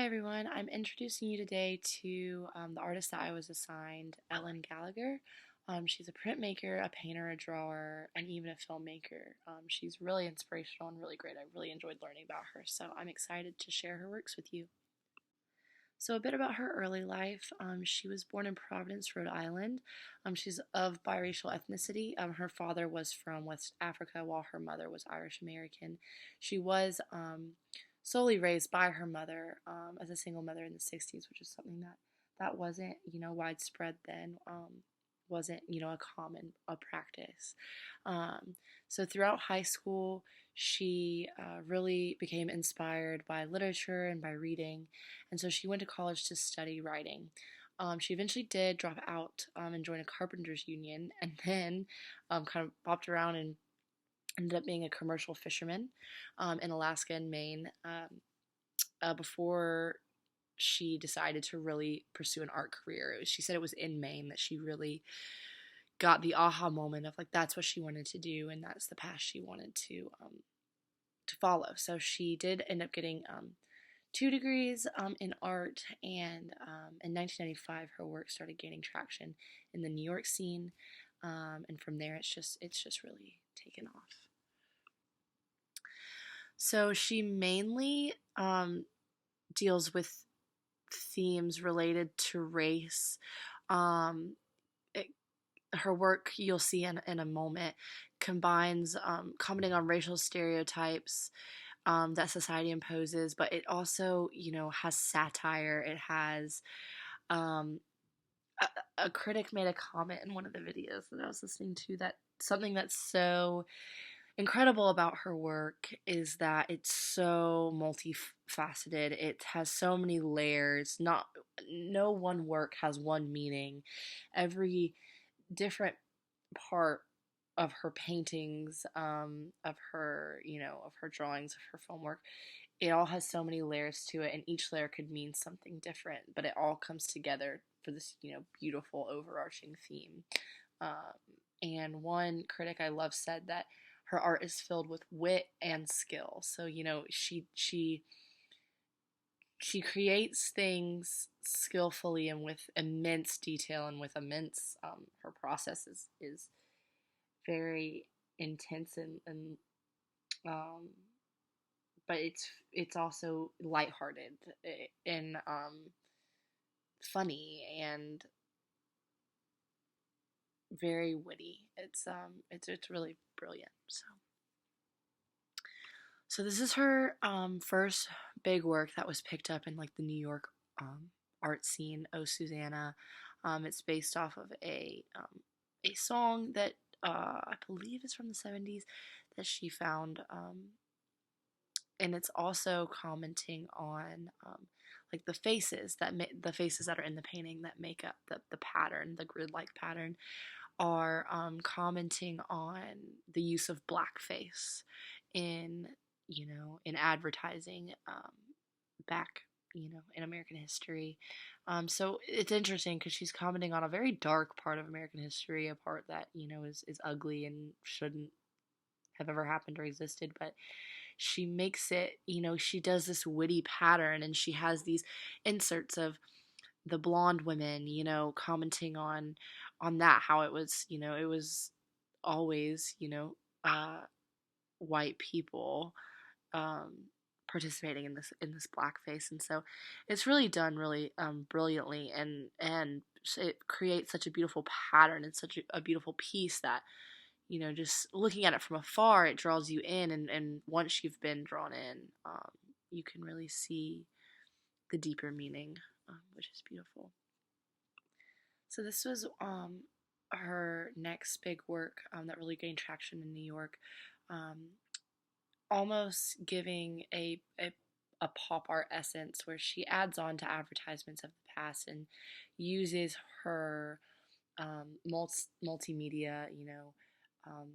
Hi everyone, I'm introducing you today to the artist that I was assigned, Gallagher. She's a printmaker, a painter, a drawer, and even a filmmaker. She's really inspirational and really great. I really enjoyed learning about her, so I'm excited to share her works with you. So, a bit about her early life. She was born in Providence, Rhode Island. She's of biracial ethnicity. Her father was from West Africa, while her mother was Irish American. She was solely raised by her mother as a single mother in the 60s, which is something that wasn't, widespread then. Wasn't, a common a practice. Um, so throughout high school, she really became inspired by literature and by reading, and so she went to college to study writing. She eventually did drop out and join a carpenters union, and then kind of bopped around and ended up being a commercial fisherman in Alaska and Maine before she decided to really pursue an art career. She said it was in Maine that she really got the aha moment of like that's what she wanted to do and that's the path she wanted to follow. So she did end up getting 2 degrees in art, and in 1995 her work started gaining traction in the New York scene, and from there it's just really taken off. So she mainly deals with themes related to race. Um, it, Her work, you'll see in a moment, combines commenting on racial stereotypes that society imposes, but it also, has satire. It has um, a critic made a comment in one of the videos that I was listening to that something that's so incredible about her work is that it's so multifaceted. It has so many layers. No one work has one meaning. Every different part of her paintings, of her, of her drawings, of her film work, it all has so many layers to it, and each layer could mean something different, but it all comes together for this, beautiful overarching theme. Um, and one critic I love said that her art is filled with wit and skill. So, she creates things skillfully and with immense detail and with immense her process is very intense and um but it's also lighthearted and funny and very witty. It's really brilliant. So this is her first big work that was picked up in like the New York art scene. Oh Susanna. It's based off of a song that I believe is from the 70s that she found, and it's also commenting on like the faces that are in the painting that make up the pattern, the grid-like pattern, are commenting on the use of blackface in in advertising back in American history. So it's interesting because she's commenting on a very dark part of American history, a part that is ugly and shouldn't have ever happened or existed, but she makes it, she does this witty pattern, and she has these inserts of the blonde women, commenting on that, how it was always, white people um, participating in this blackface, and so it's really done really brilliantly, and it creates such a beautiful pattern and such a beautiful piece that just looking at it from afar, it draws you in, and once you've been drawn in, you can really see the deeper meaning, which is beautiful. So this was her next big work that really gained traction in New York, um, almost giving a pop art essence where she adds on to advertisements of the past and uses her multimedia, um,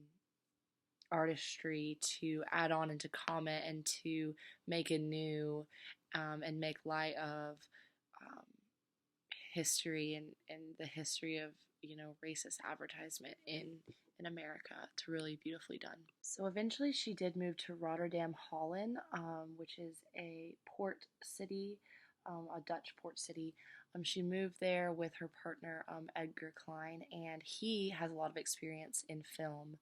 artistry to add on and to comment and to make anew and make light of um, history and the history of racist advertisement in America. It's really beautifully done. So eventually she did move to Rotterdam, Holland, which is a port city a Dutch port city. She moved there with her partner, Edgar Klein, and he has a lot of experience in film.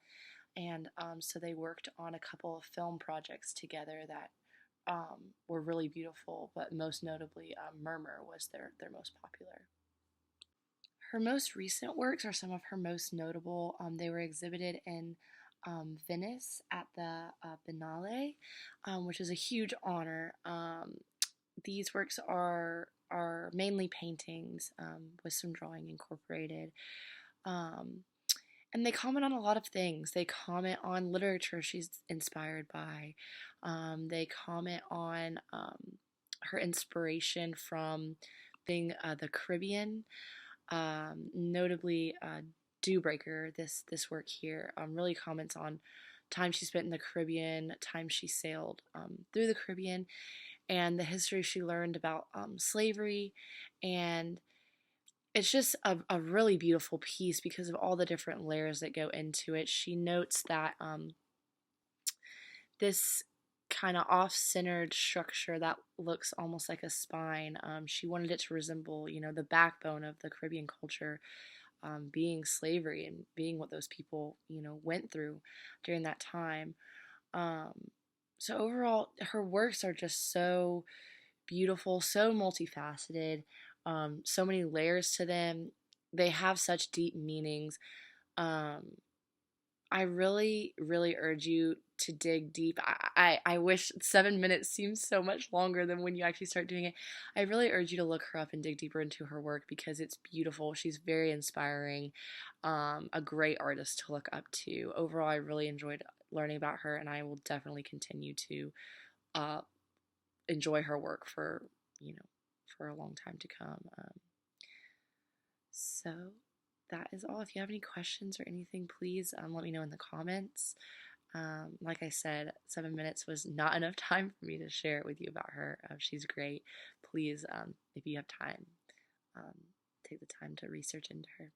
And so they worked on a couple of film projects together that were really beautiful, but most notably, Murmur was their most popular. Her most recent works are some of her most notable. They were exhibited in Venice at the Biennale, which is a huge honor. These works are mainly paintings with some drawing incorporated. Um, and they comment on a lot of things. They comment on literature she's inspired by. They comment on her inspiration from being the Caribbean, notably Dew Breaker. This work here really comments on time she spent in the Caribbean, time she sailed through the Caribbean, and the history she learned about slavery. And it's just a really beautiful piece because of all the different layers that go into it. She notes that this kind of off-centered structure that looks almost like a spine, she wanted it to resemble, the backbone of the Caribbean culture, being slavery and being what those people, went through during that time. Um, so overall, her works are just so beautiful, so multifaceted, so many layers to them. They have such deep meanings. Um, I really, really urge you to dig deep. I wish 7 minutes seems so much longer than when you actually start doing it. I really urge you to look her up and dig deeper into her work because it's beautiful. She's very inspiring, a great artist to look up to. Overall, I really enjoyed learning about her, and I will definitely continue to uh, enjoy her work for you know for a long time to come. So that is all. If you have any questions or anything, please let me know in the comments. Like I said, 7 minutes was not enough time for me to share it with you about her. She's great. Please, if you have time, um, take the time to research into her.